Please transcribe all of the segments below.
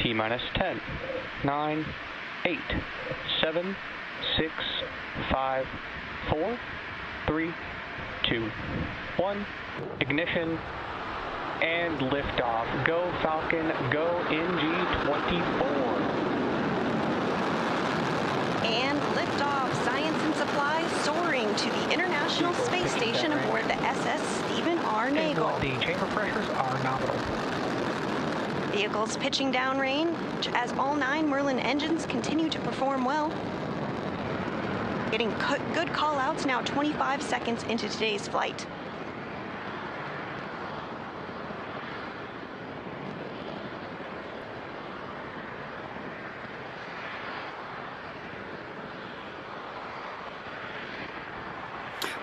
T-minus 10, 9, 8, 7, 6, 5, 4, 3, 2, 1. Ignition and liftoff. Go Falcon, go NG-24. And liftoff. Science and supplies soaring to the International Space Station aboard the SS Stephen R. Nagel. The chamber pressures are nominal. Vehicles pitching downrange as all 9 Merlin engines continue to perform well. Getting good call-outs now 25 seconds into today's flight.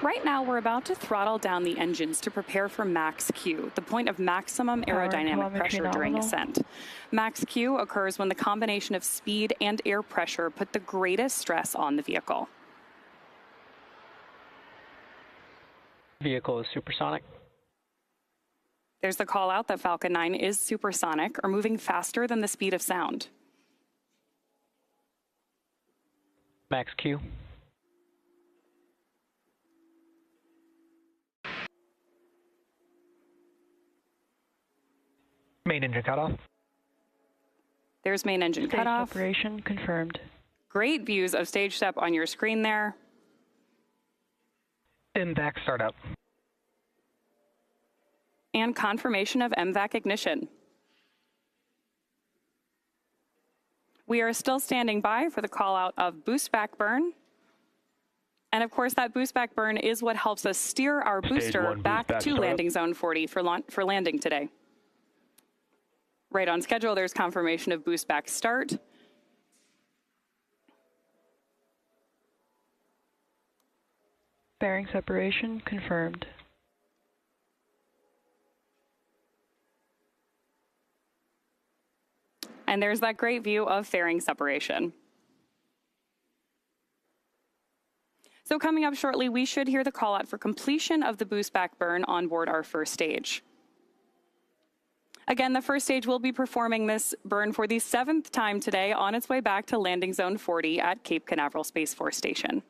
Right now, we're about to throttle down the engines to prepare for max Q, the point of maximum aerodynamic pressure during ascent. Max Q occurs when the combination of speed and air pressure put the greatest stress on the vehicle. Vehicle is supersonic. There's the call out that Falcon 9 is supersonic, or moving faster than the speed of sound. Max Q. Main engine cutoff. There's main engine Stage cutoff. Separation confirmed. Great views of stage step on your screen there. MVAC startup. And confirmation of MVAC ignition. We are still standing by for the call out of boost back burn. And of course, that boost back burn is what helps us steer our booster back to landing zone 40 for landing today. Right on schedule, there's confirmation of boost back start. Bearing separation confirmed. And there's that great view of fairing separation. So coming up shortly, we should hear the call out for completion of the boost back burn on board our first stage. Again, the first stage will be performing this burn for the 7th time today on its way back to landing zone 40 at Cape Canaveral Space Force Station.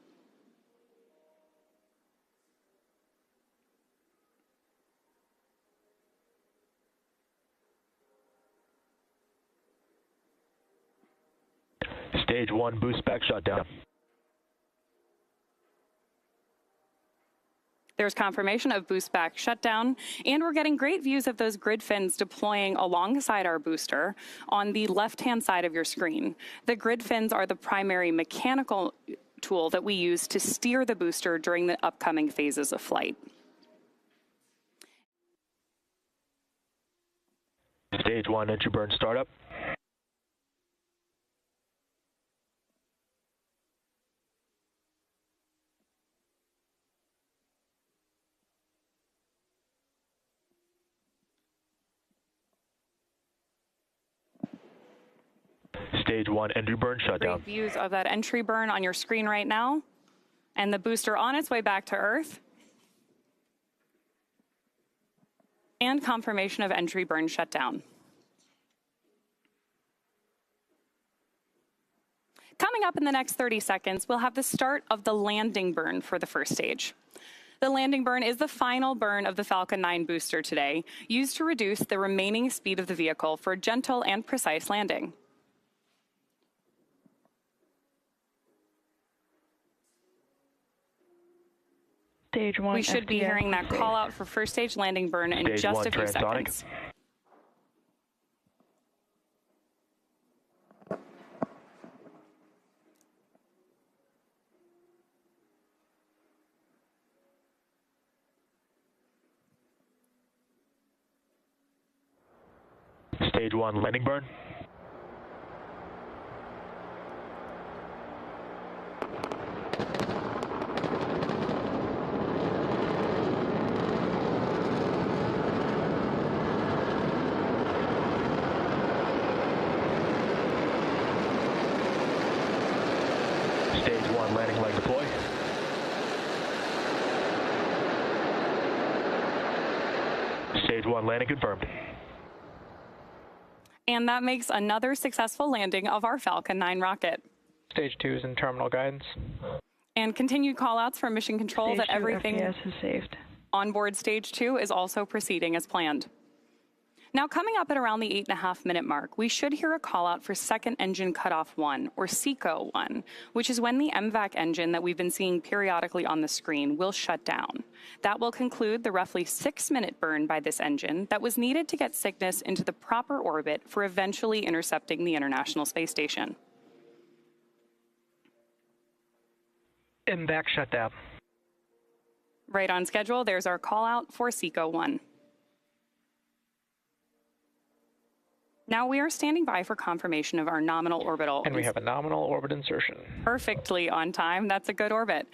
Stage 1 boost back shutdown. There's confirmation of boost back shutdown, and we're getting great views of those grid fins deploying alongside our booster on the left-hand side of your screen. The grid fins are the primary mechanical tool that we use to steer the booster during the upcoming phases of flight. Stage 1 entry burn startup. Stage 1 entry burn shutdown. Great views of that entry burn on your screen right now, and the booster on its way back to Earth. And confirmation of entry burn shutdown. Coming up in the next 30 seconds, we'll have the start of the landing burn for the first stage. The landing burn is the final burn of the Falcon 9 booster today, used to reduce the remaining speed of the vehicle for gentle and precise landing. Stage 1 We should be hearing that call out for first stage landing burn in just a few seconds. Stage 1 landing burn. Stage 1 landing leg deploy. Stage 1 landing confirmed. And that makes another successful landing of our Falcon 9 rocket. Stage 2 is in terminal guidance. And continued callouts from Mission Control Stage that 2 everything FPS is saved. on board Stage 2 is also proceeding as planned. Now, coming up at around the 8.5-minute mark, we should hear a call out for second engine cutoff 1, or SECO 1, which is when the MVAC engine that we've been seeing periodically on the screen will shut down. That will conclude the roughly 6-minute burn by this engine that was needed to get Cygnus into the proper orbit for eventually intercepting the International Space Station. MVAC shutdown. Right on schedule, there's our call out for SECO 1. Now we are standing by for confirmation of our nominal orbital. And we have a nominal orbit insertion. Perfectly on time. That's a good orbit.